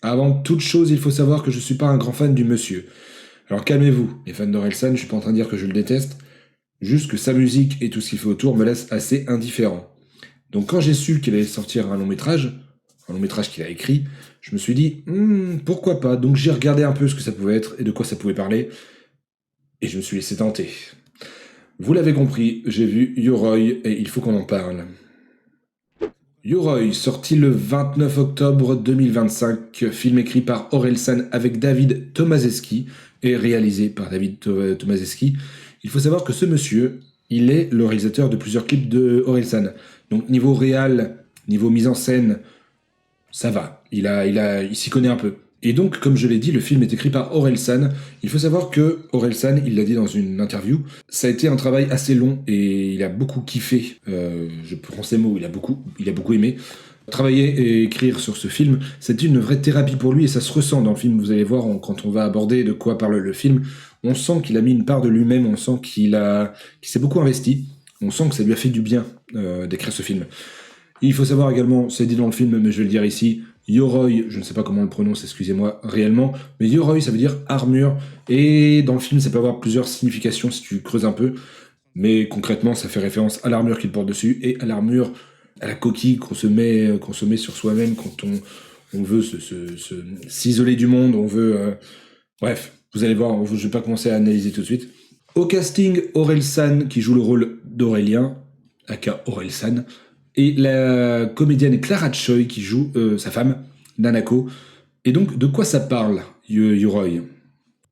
Avant toute chose, il faut savoir que je suis pas un grand fan du monsieur. Alors calmez-vous, les fans d'Orelsan, je suis pas en train de dire que je le déteste, juste que sa musique et tout ce qu'il fait autour me laisse assez indifférent. Donc quand j'ai su qu'il allait sortir un long métrage qu'il a écrit, je me suis dit, pourquoi pas. Donc j'ai regardé un peu ce que ça pouvait être et de quoi ça pouvait parler, et je me suis laissé tenter. Vous l'avez compris, j'ai vu Yoroi et il faut qu'on en parle. Yoroi, sorti le 29 octobre 2025, film écrit par Orelsan avec David Tomaszewski et réalisé par David Tomaszewski. Il faut savoir que ce monsieur, il est le réalisateur de plusieurs clips de Orelsan. Donc niveau réal, niveau mise en scène, ça va. Il s'y connaît un peu. Et donc, comme je l'ai dit, le film est écrit par Orelsan. Il faut savoir que Orelsan, il l'a dit dans une interview, ça a été un travail assez long et il a beaucoup kiffé. Je prends ces mots, il a beaucoup aimé. Travailler et écrire sur ce film, c'était une vraie thérapie pour lui et ça se ressent dans le film. Vous allez voir quand on va aborder de quoi parle le film. On sent qu'il a mis une part de lui-même, on sent qu'il s'est beaucoup investi. On sent que ça lui a fait du bien d'écrire ce film. Il faut savoir également, c'est dit dans le film, mais je vais le dire ici, Yoroi, je ne sais pas comment on le prononce, excusez-moi réellement, mais Yoroi ça veut dire armure, et dans le film ça peut avoir plusieurs significations si tu creuses un peu, mais concrètement ça fait référence à l'armure qu'il porte dessus, et à l'armure, à la coquille qu'on se met sur soi-même quand on veut s'isoler du monde, on veut... Bref, vous allez voir, je ne vais pas commencer à analyser tout de suite. Au casting, Orelsan qui joue le rôle d'Aurélien, aka Orelsan, et la comédienne Clara Choi qui joue sa femme, Nanako. Et donc, de quoi ça parle, Yoroi?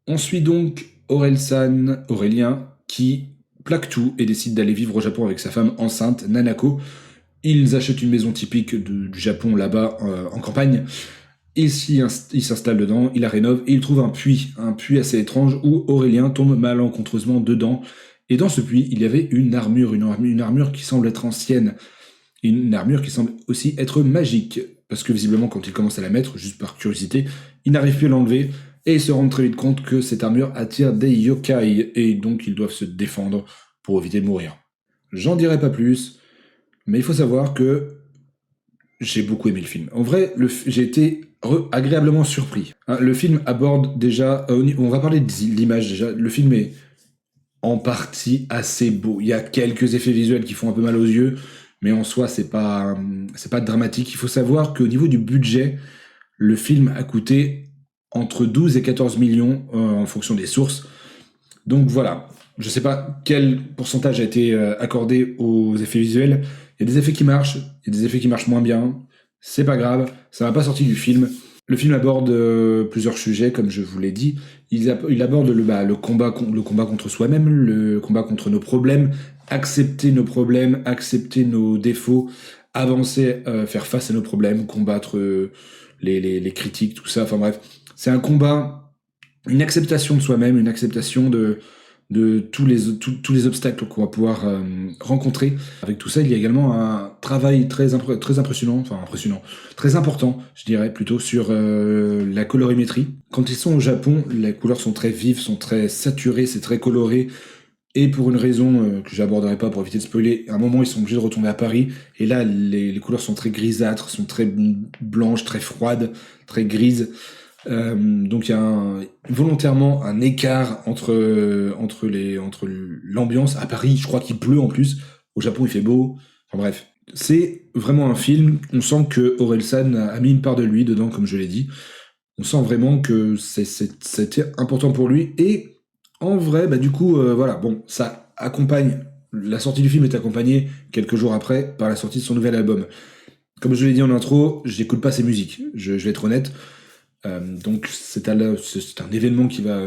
On suit donc Aurélien, qui plaque tout et décide d'aller vivre au Japon avec sa femme enceinte, Nanako. Ils achètent une maison typique du Japon, là-bas, en campagne. Il s'installe dedans, il la rénove, et il trouve un puits assez étrange, où Aurélien tombe malencontreusement dedans. Et dans ce puits, il y avait une armure qui semble être ancienne, une armure qui semble aussi être magique, parce que visiblement quand il commence à la mettre, juste par curiosité, il n'arrive plus à l'enlever, et il se rend très vite compte que cette armure attire des yokai, et donc ils doivent se défendre pour éviter de mourir. J'en dirai pas plus, mais il faut savoir que j'ai beaucoup aimé le film. En vrai, j'ai été agréablement surpris. Hein, le film aborde déjà, on va parler de l'image déjà, le film est en partie assez beau. Il y a quelques effets visuels qui font un peu mal aux yeux, mais en soi, c'est pas dramatique. Il faut savoir qu'au niveau du budget, le film a coûté entre 12 et 14 millions en fonction des sources. Donc voilà, je sais pas quel pourcentage a été accordé aux effets visuels. Il y a des effets qui marchent, il y a des effets qui marchent moins bien. C'est pas grave, ça m'a pas sorti du film. Le film aborde plusieurs sujets, comme je vous l'ai dit. Il aborde le combat contre soi-même, le combat contre nos problèmes, accepter nos problèmes, accepter nos défauts, avancer, faire face à nos problèmes, combattre les critiques, tout ça. Enfin bref, c'est un combat, une acceptation de soi-même, une acceptation de tous les obstacles qu'on va pouvoir rencontrer. Avec tout ça, il y a également un travail très impressionnant, très important, je dirais plutôt, sur la colorimétrie. Quand ils sont au Japon, les couleurs sont très vives, sont très saturées, c'est très coloré. Et pour une raison que j'aborderai pas pour éviter de spoiler, à un moment ils sont obligés de retourner à Paris, et là les couleurs sont très grisâtres, sont très blanches, très froides, très grises. Donc il y a volontairement un écart entre l'ambiance. À Paris, je crois qu'il pleut en plus. Au Japon, il fait beau. Enfin bref, c'est vraiment un film. On sent que Orelsan a mis une part de lui dedans, comme je l'ai dit. On sent vraiment que c'était important pour lui. Et en vrai, bah du coup, voilà, bon, ça accompagne. La sortie du film est accompagnée quelques jours après par la sortie de son nouvel album. Comme je l'ai dit en intro, j'écoute pas ses musiques. Je vais être honnête. Donc c'est un événement qui va...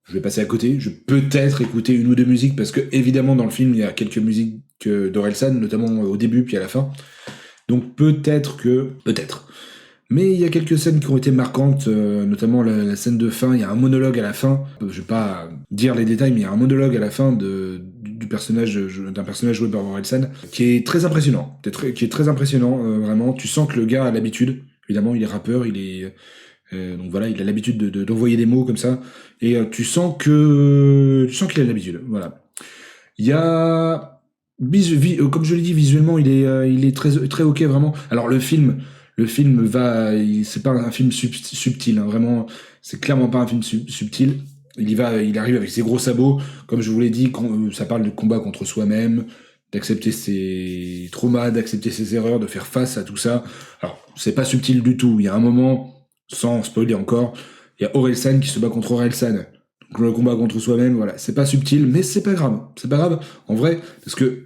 je vais passer à côté. Je vais peut-être écouter une ou deux musiques parce que évidemment dans le film il y a quelques musiques d'Orelsan, notamment au début puis à la fin. Donc peut-être. Mais il y a quelques scènes qui ont été marquantes, notamment la scène de fin. Il y a un monologue à la fin. Je vais pas dire les détails, mais il y a un monologue à la fin d'un personnage joué par Orelsan qui est très impressionnant. Vraiment. Tu sens que le gars a l'habitude. Évidemment, il est rappeur, donc voilà, il a l'habitude d'envoyer des mots comme ça, et tu sens qu'il a l'habitude. Voilà. Il y a comme je l'ai dit, visuellement, il est très très ok vraiment. Alors le film Le film c'est pas un film subtil, hein, vraiment, c'est clairement pas un film subtil. Il arrive avec ses gros sabots, comme je vous l'ai dit, ça parle de combat contre soi-même, d'accepter ses traumas, d'accepter ses erreurs, de faire face à tout ça. Alors, c'est pas subtil du tout. Il y a un moment, sans spoiler encore, il y a Orelsan qui se bat contre Orelsan. Donc le combat contre soi-même, voilà, c'est pas subtil, mais c'est pas grave. C'est pas grave, en vrai, parce que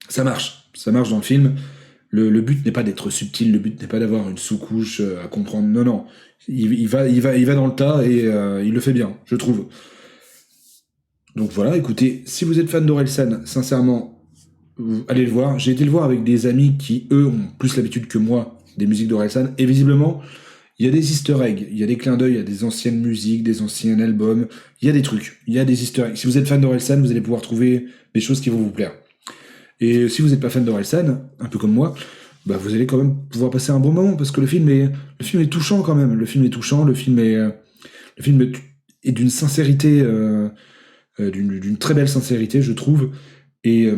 ça marche. Ça marche dans le film. Le but n'est pas d'être subtil, le but n'est pas d'avoir une sous-couche à comprendre. Non, non. Il va dans le tas et il le fait bien, je trouve. Donc voilà, écoutez, si vous êtes fan d'Orelsan, sincèrement, allez le voir. J'ai été le voir avec des amis qui, eux, ont plus l'habitude que moi des musiques d'Orelsan. Et visiblement, il y a des easter eggs, il y a des clins d'œil à des anciennes musiques, des anciens albums. Il y a des trucs, il y a des easter eggs. Si vous êtes fan d'Orelsan, vous allez pouvoir trouver des choses qui vont vous plaire. Et si vous n'êtes pas fan d'Orelsan, un peu comme moi, bah vous allez quand même pouvoir passer un bon moment parce que le film est touchant quand même. Le film est touchant, est d'une sincérité, d'une très belle sincérité, je trouve. Et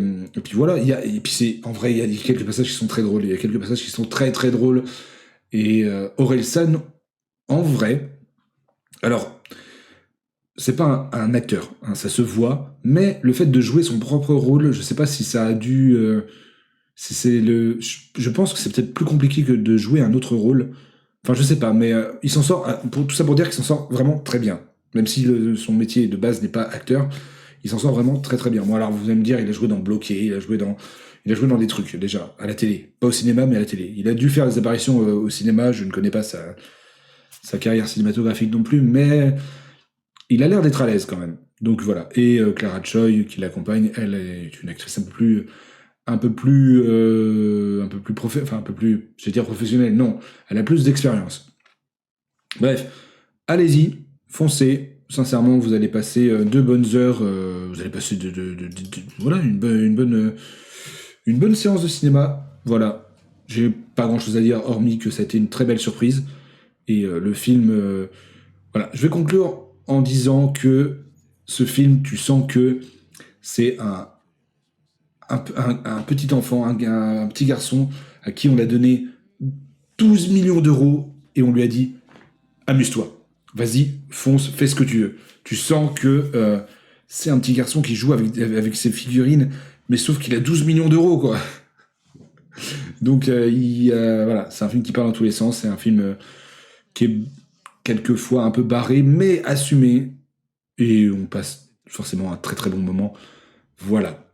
puis voilà, et puis en vrai, il y a quelques passages qui sont très drôles. Il y a quelques passages qui sont très très drôles. Et Orelsan, en vrai, alors c'est pas un acteur, hein, ça se voit, mais le fait de jouer son propre rôle, je sais pas si ça a dû, je pense que c'est peut-être plus compliqué que de jouer un autre rôle. Enfin, je sais pas, mais il s'en sort, tout ça pour dire qu'il s'en sort vraiment très bien. Même si son métier de base n'est pas acteur, il s'en sort vraiment très très bien. Moi, alors vous allez me dire, il a joué dans Bloqué, il a joué dans des trucs déjà, à la télé. Pas au cinéma, mais à la télé. Il a dû faire des apparitions au cinéma, je ne connais pas sa carrière cinématographique non plus, mais il a l'air d'être à l'aise quand même. Donc voilà. Et Clara Choi, qui l'accompagne, elle est une actrice un peu plus, je vais dire professionnelle, non, elle a plus d'expérience. Bref, allez-y, foncez, sincèrement, vous allez passer 2 bonnes heures, vous allez passer voilà, une bonne séance de cinéma, voilà. J'ai pas grand-chose à dire, hormis que ça a été une très belle surprise, et le film, voilà. Je vais conclure en disant que ce film, tu sens que c'est un petit enfant, un petit garçon à qui on a donné 12 millions d'euros et on lui a dit amuse-toi, vas-y, fonce, fais ce que tu veux. Tu sens que c'est un petit garçon qui joue avec ses figurines, mais sauf qu'il a 12 millions d'euros, quoi. Donc voilà, c'est un film qui parle dans tous les sens, c'est un film qui est quelquefois un peu barré, mais assumé, et on passe forcément un très très bon moment. Voilà.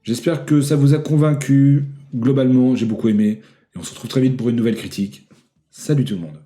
J'espère que ça vous a convaincu. Globalement, j'ai beaucoup aimé. Et on se retrouve très vite pour une nouvelle critique. Salut tout le monde.